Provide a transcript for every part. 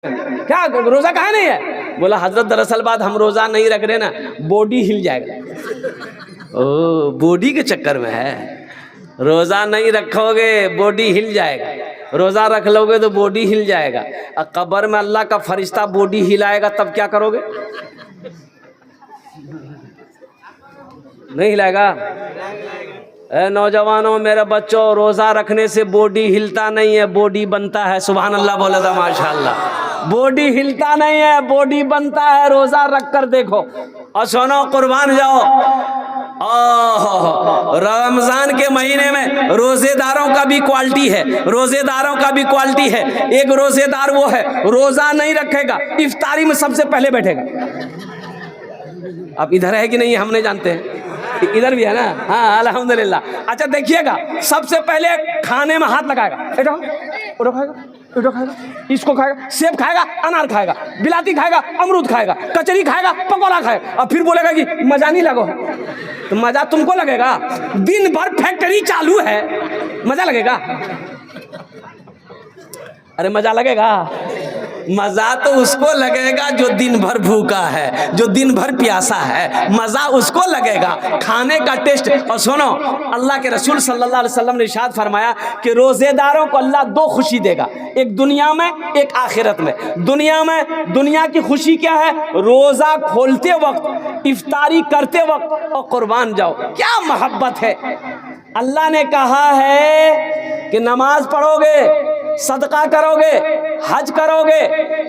क्या रोजा कहाँ नहीं है? बोला हजरत दरअसल बात हम रोजा नहीं रख रहे ना, बॉडी हिल जाएगा। ओ बॉडी के चक्कर में है, रोजा नहीं रखोगे बॉडी हिल जाएगा, रोजा रख लोगे तो बॉडी हिल जाएगा। और कब्र में अल्लाह का फरिश्ता बॉडी हिलाएगा तब क्या करोगे? नहीं हिलाएगा। ए नौजवानों, मेरे बच्चों, रोजा रखने से बॉडी हिलता नहीं है, बॉडी बनता है। सुभान अल्लाह बोला था माशाअल्लाह। बॉडी हिलता नहीं है, बॉडी बनता है। रोजा रख कर देखो और सुनो, कुर्बान जाओ। रमजान के महीने में रोजेदारों का भी क्वालिटी है, रोजेदारों का भी क्वालिटी है। एक रोजेदार वो है रोजा नहीं रखेगा, इफ्तारी में सबसे पहले बैठेगा। अब इधर है कि नहीं हम नहीं जानते हैं, इधर भी है ना। हाँ अल्हम्दुलिल्लाह। अच्छा देखिएगा, सबसे पहले खाने में हाथ लगाएगा, उठो खाएगा, उठो खाएगा, इसको खाएगा, सेब खाएगा, अनार खाएगा, बिलाती खाएगा, अमरूद खाएगा, कचरी खाएगा, पकौड़ा खाएगा, और फिर बोलेगा कि मजा नहीं लगो। तो मजा तुमको लगेगा? दिन भर फैक्ट्री चालू है, मजा लगेगा? अरे मजा लगेगा? मजा तो उसको लगेगा जो दिन भर भूखा है, जो दिन भर प्यासा है, मजा उसको लगेगा, खाने का टेस्ट। और सुनो, अल्लाह के रसूल सल्लल्लाहु अलैहि वसल्लम ने इरशाद फरमाया कि रोजेदारों को अल्लाह दो खुशी देगा, एक दुनिया में, एक आखिरत में। दुनिया में, दुनिया की खुशी क्या है? रोजा खोलते वक्त, इफ्तारी करते वक्त और कुर्बान जाओ। क्या मोहब्बत है! अल्लाह ने कहा है कि नमाज पढ़ोगे, सदका करोगे, हज करोगे,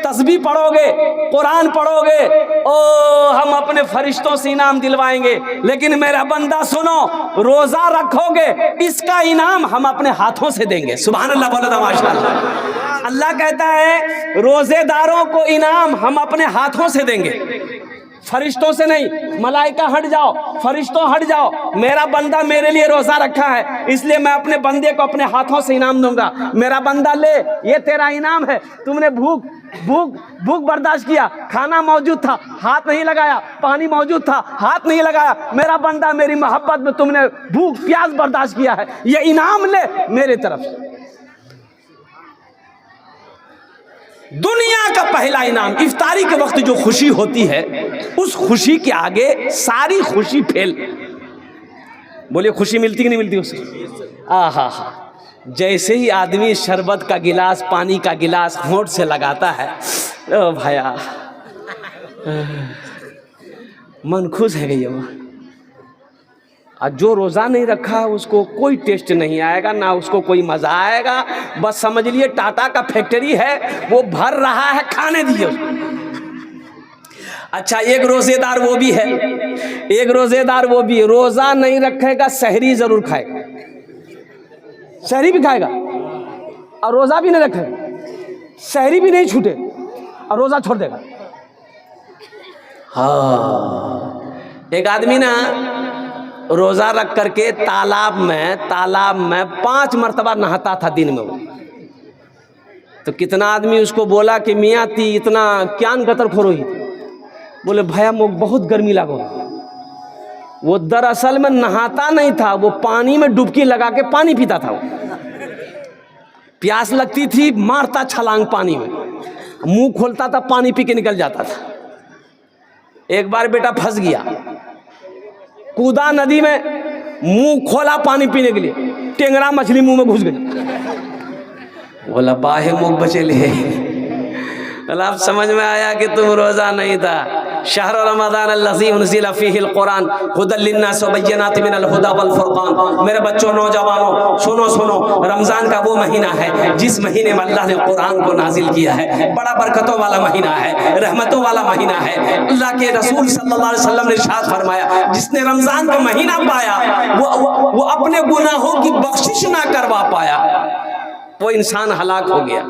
तस्बीह पढ़ोगे, कुरान पढ़ोगे, ओ हम अपने फरिश्तों से इनाम दिलवाएंगे। लेकिन मेरा बंदा सुनो, रोजा रखोगे, इसका इनाम हम अपने हाथों से देंगे। सुभान अल्लाह बोलो तो माशाअल्लाह। अल्लाह कहता है रोजेदारों को इनाम हम अपने हाथों से देंगे, फरिश्तों से नहीं। मलाइका हट जाओ, फरिश्तों हट जाओ, मेरा बंदा मेरे लिए रोजा रखा है, इसलिए मैं अपने बंदे को अपने हाथों से इनाम दूंगा। मेरा बंदा ले, ये तेरा इनाम है। तुमने भूख बर्दाश्त किया, खाना मौजूद था, हाथ नहीं लगाया, पानी मौजूद था, हाथ नहीं लगाया। मेरा बंदा, मेरी मोहब्बत में तुमने भूख प्यास बर्दाश्त किया है, ये इनाम ले मेरे तरफ। दुनिया का पहला इनाम, इफ्तारी के वक्त जो खुशी होती है, उस खुशी के आगे सारी खुशी फेल। बोलिए खुशी मिलती कि नहीं मिलती उससे? आहा हा। जैसे ही आदमी शरबत का गिलास, पानी का गिलास होंठ से लगाता है, ओ भाया मन खुश है गई। और जो रोज़ा नहीं रखा उसको कोई टेस्ट नहीं आएगा, ना उसको कोई मज़ा आएगा। बस समझ लिए टाटा का फैक्ट्री है, वो भर रहा है, खाने दिए। अच्छा एक रोज़ेदार वो भी है, एक रोज़ेदार वो भी रोज़ा नहीं रखेगा, सहरी ज़रूर खाएगा, सहरी भी खाएगा और रोज़ा भी नहीं रखेगा, सहरी भी नहीं छूटे और रोज़ा छोड़ देगा। हाँ एक आदमी ना रोज़ा रख करके तालाब में 5 मरतबा नहाता था दिन में वो। तो कितना आदमी उसको बोला कि मियाँ ती इतना क्यान गतर खोरोही? बोले भैया मुझे बहुत गर्मी लगो। वो दरअसल में नहाता नहीं था, वो पानी में डुबकी लगा के पानी पीता था। वो प्यास लगती थी, मारता छलांग पानी में, मुंह खोलता था, पानी पी के निकल जाता था। एक बार बेटा फंस गया, कूदा नदी में, मुंह खोला पानी पीने के लिए, टेंगरा मछली मुंह में घुस गई। बोला बाहे मुख बचे ले। बोला अब समझ में आया कि तुम रोजा नहीं था। शहर रमज़ान अल्लज़ी उनज़िला फ़ीहिल कुरान हुदल लिन्नास व बय्यिनातिन मिनल हुदा वल फुरक़ान। मेरे बच्चों, नौजवानों, सुनो सुनो, रमज़ान का वो महीना है जिस महीने में अल्लाह ने कुरान को नाजिल किया है। बड़ा बरकतों वाला महीना है, रहमतों वाला महीना है। अल्लाह के रसूल सल्लल्लाहु अलैहि वसल्लम ने इरशाद फरमाया, जिसने रमज़ान का महीना पाया वो अपने गुनाहों की बख्शिश ना करवा पाया, वो इंसान हलाक हो गया।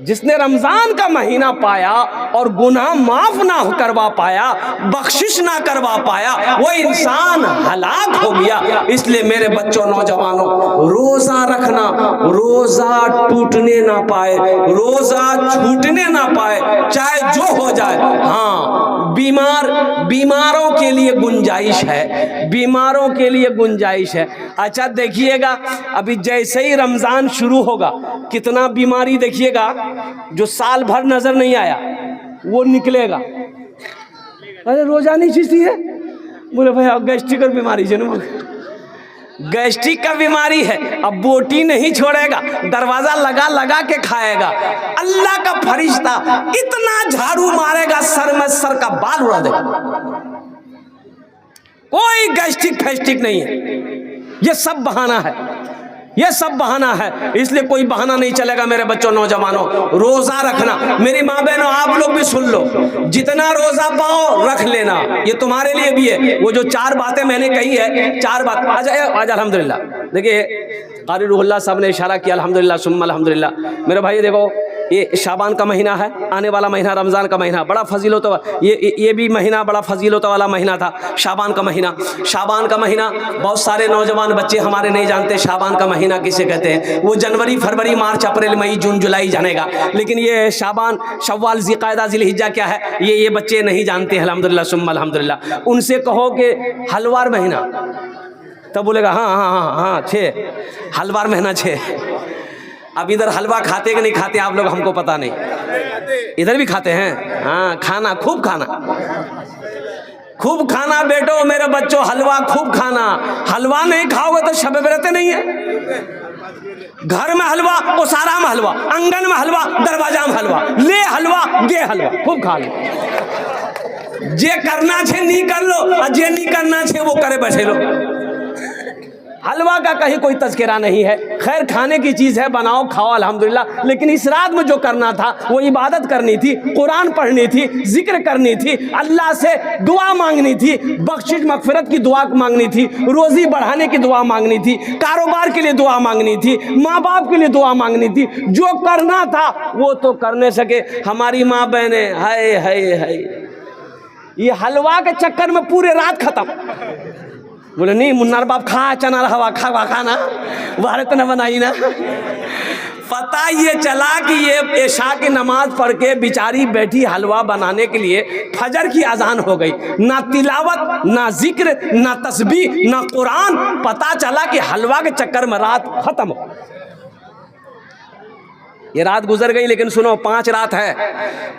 जिसने रमजान का महीना पाया और गुनाह माफ ना करवा पाया, बख्शिश ना करवा पाया, वो इंसान हलाक हो गया। इसलिए मेरे बच्चों, नौजवानों, रोजा रखना, रोजा टूटने ना पाए, रोजा छूटने ना पाए, चाहे जो हो जाए। हाँ, बीमारों के लिए गुंजाइश है, बीमारों के लिए गुंजाइश है। अच्छा देखिएगा, अभी जैसे ही रमजान शुरू होगा, कितना बीमारी देखिएगा जो साल भर नजर नहीं आया वो निकलेगा। अरे रोजा नहीं चीज़ है, बोले भाई अब गैस्ट्रिक की बीमारी है ना, गैस्ट्रिक का बीमारी है, अब बोटी नहीं छोड़ेगा, दरवाजा लगा लगा के खाएगा। अल्लाह का फरिश्ता इतना झाड़ू मारेगा, सर में सर का बाल उड़ा देगा। कोई गैस्ट्रिक फैस्ट्रिक नहीं है, ये सब बहाना है, ये सब बहाना है। इसलिए कोई बहाना नहीं चलेगा। मेरे बच्चों, नौजवानों, रोजा रखना। मेरी माँ बहनों, आप लोग भी सुन लो, जितना रोजा पाओ रख लेना, ये तुम्हारे लिए भी है। वो जो 4 बातें मैंने कही है, 4 बात आज अल्हम्दुलिल्लाह। देखिए क़ारी रूहुल्लाह साहब ने इशारा किया, अल्हम्दुलिल्लाह सुम्मा अल्हम्दुलिल्लाह। मेरे भाई देखो, ये शाबान का महीना है, आने वाला महीना रमज़ान का महीना बड़ा फजीलत, ये भी महीना बड़ा फजीलत वाला महीना था, शाबान का महीना। शाबान का महीना बहुत सारे नौजवान बच्चे हमारे नहीं जानते शाबान का महीना किसे कहते हैं। वो जनवरी, फरवरी, मार्च, अप्रैल, मई, जून, जुलाई जानेगा, लेकिन ये शाबान, शव्वाल, ज़िलक़ादा, ज़िलहिज्जा क्या है, ये बच्चे नहीं जानते। अल्हम्दुलिल्लाह सुम्मा अल्हम्दुलिल्लाह। उनसे कहो कि हलवार महीना, तब बोलेगा हाँ हाँ हाँ हाँ 6 हलवार महीना 6। अब इधर हलवा खाते कि नहीं खाते आप लोग, हमको पता नहीं, इधर भी खाते हैं। हाँ, खाना, खूब खाना, खूब खाना बेटो, मेरे बच्चों, हलवा खूब खाना। हलवा नहीं खाओगे तो शब बरत नहीं है। घर में हलवा, ओसारा में हलवा, आंगन में हलवा, दरवाजा में हलवा, ले हलवा गे हलवा, खूब खा लो। जे करना छे नहीं कर लो, और जे नहीं करना छे वो करे बैठे लो। हलवा का कहीं कोई तज़किरा नहीं है। खैर, खाने की चीज़ है, बनाओ खाओ अल्हम्दुलिल्लाह। लेकिन इस रात में जो करना था वो इबादत करनी थी, कुरान पढ़नी थी, जिक्र करनी थी, अल्लाह से दुआ मांगनी थी, बख्शिश मगफिरत की दुआ मांगनी थी, रोज़ी बढ़ाने की दुआ मांगनी थी, कारोबार के लिए दुआ मांगनी थी, माँ बाप के लिए दुआ मांगनी थी। जो करना था वो तो कर नहीं सके। हमारी माँ बहनें, हाय हाय हाय, ये हलवा के चक्कर में पूरे रात खत्म। बोले नहीं मुन्नार बाप, खा चना हवा खा खाना, भारत न बनाई ना। पता ये चला कि ये इशा की नमाज पढ़ के बेचारी बैठी हलवा बनाने के लिए, फजर की अजान हो गई, ना तिलावत, ना जिक्र, ना तस्बीह, ना कुरान। पता चला कि हलवा के चक्कर में रात खत्म हो। ये रात गुजर गई, लेकिन सुनो 5 रात है,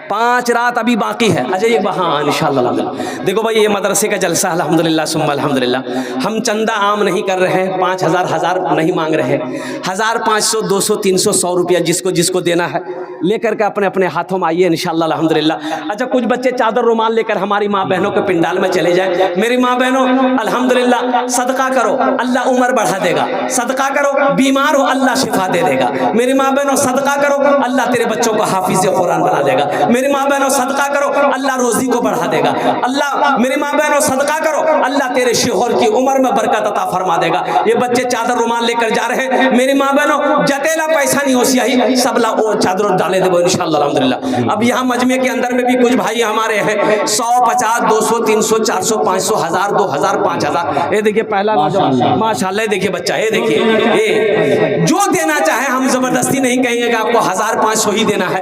5 रात अभी बाकी है। अच्छा ये हाँ इंशाअल्लाह। देखो भाई, ये मदरसे का जलसा अल्हम्दुलिल्लाह सुम्मा अल्हम्दुलिल्लाह। हम चंदा आम नहीं कर रहे हैं, 5000 नहीं मांग रहे, 1000, 500, 200, 300, 100 रुपया जिसको जिसको देना है लेकर के अपने अपने हाथों में आइए इंशाअल्लाह अल्हम्दुलिल्लाह। अच्छा, कुछ बच्चे चादर रुमाल लेकर हमारी माँ बहनों के पिंडाल में चले जाए। मेरी माँ बहनों अल्हम्दुलिल्लाह, सदका करो, अल्लाह उम्र बढ़ा देगा। सदका करो, बीमार हो अल्लाह शिफा दे देगा। मेरी माँ बहनों सदका करो, अल्लाह तेरे बच्चों को हाफिज़ कुरान बना देगा। मेरी माँ बहनों सदका करो, अल्लाह रोजी को बढ़ा देगा। अल्लाह, मेरी माँ बहनों सदका करो, अल्लाह तेरे शोहर की उम्र में बरकत अता फरमा देगा। ये बच्चे चादर रुमाल लेकर जा रहे हैं। मेरी माँ बहनों, जतेला पैसा नहीं हो सियाही, सबला वो चादर डाले देवो इंशाअल्लाह अल्हम्दुलिल्लाह। अब यहाँ मजमे के अंदर में भी कुछ भाई हमारे हैं, 100, 50, 200, 300, 400, 500, 1000, 2000, 5000। ये देखिए पहला नौजवान माशाल्लाह, देखिए बच्चा, ये देखिए, ये जो देना चाहे, हम जबरदस्ती नहीं कहेंगे कि आपको 1500 ही देना है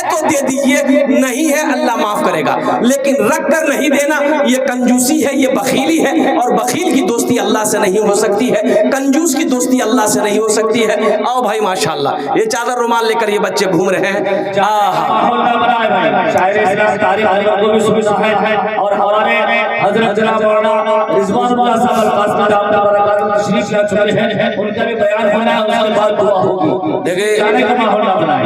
तो दे दीजिए, नहीं है अल्लाह माफ करेगा। लेकिन रख कर नहीं देना, ये कंजूसी है, ये बखीली है, और बखील की दोस्ती अल्लाह से नहीं हो सकती है, कंजूस की दोस्ती अल्लाह से नहीं हो सकती है। आओ भाई माशाल्लाह, ये चादर रुमाल लेकर ये बच्चे घूम रहे हैं। और हमारे हजरत जनाब मौलाना रिजवानुल्लाह साहब अल-कासमी दामद तशरीफ ला चुके हैं, उनका भी बयान होना है, उसके बाद दुआ होगी।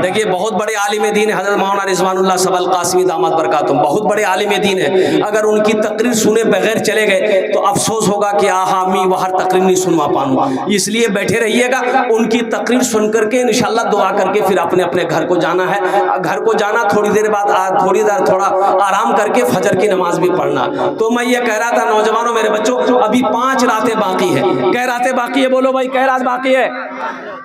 देखिए बहुत बड़े आलिम दीन है हजरत मौलाना रिजवानुल्लाह साहब अल-कासमी दामद बरकातुहू, बहुत बड़े आलिम दीन है। अगर उनकी तकरीर सुने बगैर चले गए तो अफसोस होगा कि आहा मी वह तकरीर नहीं सुनवा पाऊँ। इसलिए बैठे रहिएगा, उनकी तकरीर सुन करके इंशाअल्लाह दुआ करके फिर अपने अपने घर को को जाना है, घर को जाना, थोड़ी देर बाद थोड़ी देर थोड़ा आराम करके फजर की नमाज भी पढ़ना। तो मैं ये कह रहा था नौजवानों मेरे बच्चों, अभी 5 रातें बाकी है। कै रातें बाकी है? बोलो भाई, कै रात बाकी है?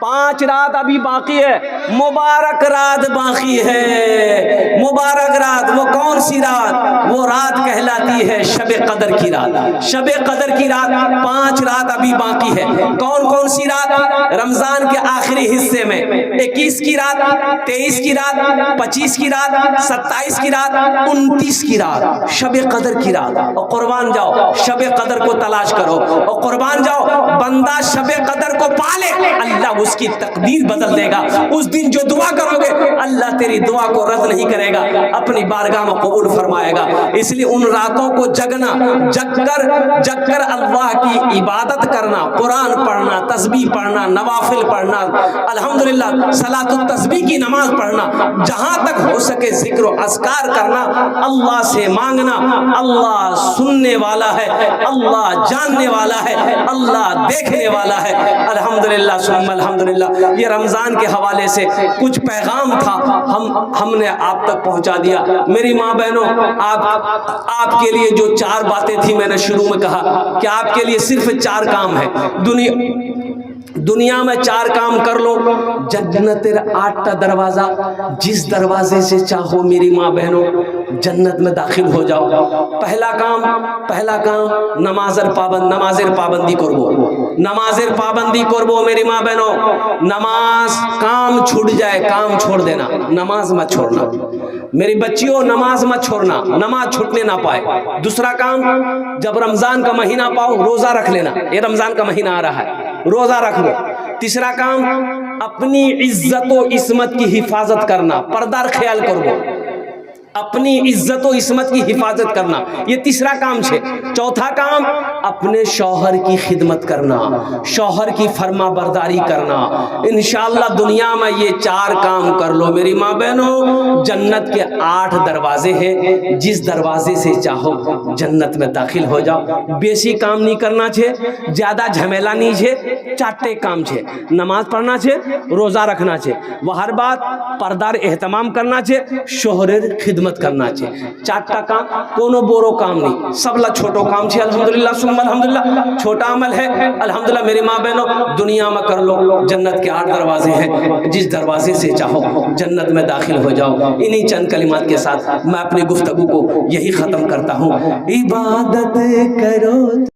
5 रात अभी बाकी है। मुबारक रात बाकी है, मुबारक रात। वो कौन सी रात? वो रात कहलाती है शब कदर की रात। शब कदर की रात 5 रात अभी बाकी है। कौन कौन सी रात? रमजान के आखिरी हिस्से में 21 की रात, 23 की रात, 25 की रात, 27 की रात, 29 की रात, शब कदर की रात। और कुर्बान जाओ, शब कदर को तलाश करो और कुर्बान जाओ। बंदा शब कदर को पाले, अल्लाह उसकी तकदीर बदल देगा। उस दिन जो दुआ करोगे, अल्लाह तेरी दुआ को रद्द नहीं करेगा, अपनी बारगाह में कबूल फरमाएगा। इसलिए उन रातों को जगना, जगकर अल्लाह की इबादत करना, कुरान पढ़ना, तस्बीह पढ़ना, नवाफिल पढ़ना, अल्हम्दुलिल्लाह सलातुत तस्बीह की नमाज पढ़ना, जहां तक हो सके जिक्र व अस्कार करना, अल्लाह से मांगना। अल्लाह सुनने वाला है, अल्लाह जानने वाला है, अल्लाह देखने वाला है। अल्हम्दुलिल्लाह सुम्मा अल्हम्दुलिल्लाह। ये रमजान के हवाले से कुछ पैगाम था, हमने आप तक पहुंचा दिया। मेरी माँ बहनों, आपके लिए जो 4 बातें थी, मैंने शुरू में कहा कि आपके लिए सिर्फ 4 काम है। दुनिया में 4 काम कर लो, जन्नतेर 8टा दरवाजा, जिस दरवाजे से चाहो मेरी माँ बहनों जन्नत में दाखिल हो जाओ। पहला काम नमाजेर पाबंदी करबो, नमाजेर पाबंदी करबो मेरी माँ बहनों। नमाज काम छूट जाए, काम छोड़ देना, नमाज मत छोड़ना मेरी बच्चियों, नमाज मत छोड़ना, नमाज छूटने ना पाए। दूसरा काम, जब रमजान का महीना पाओ रोजा रख लेना, ये रमजान का महीना आ रहा है, रोजा रख लो। तीसरा काम, अपनी इज्जत व इस्मत की हिफाजत करना, पर्दार ख्याल करो, अपनी इज्जत व इस्मत की हिफाजत करना, ये तीसरा काम है। चौथा काम, अपने शौहर की खिदमत करना, शौहर की फरमा बरदारी करना। इंशाअल्लाह दुनिया में ये 4 काम कर लो मेरी माँ बहनों, जन्नत के 8 दरवाजे हैं, जिस दरवाजे से चाहो जन्नत में दाखिल हो जाओ। बेसी काम नहीं करना छे, ज्यादा झमेला नहीं छे, 4 काम छे। नमाज पढ़ना छे, रोजा रखना छे, हर बात पर्दार एहतमाम करना छे, शोहरेर खिदमत करना चाहिए। 4टा काम, कोनो बोरो काम नहीं, सबला छोटो काम छे। अल्हम्दुलिल्लाह सुम्मा अल्हम्दुलिल्लाह, छोटा अमल है अल्हम्दुलिल्लाह। मेरी माँ बहनों, दुनिया में कर लो, जन्नत के 8 दरवाजे हैं, जिस दरवाजे से चाहो जन्नत में दाखिल हो जाओ। इन्हीं चंद कलिमात के साथ मैं अपनी गुफ्तगू को यही खत्म करता हूँ। इबादत करो।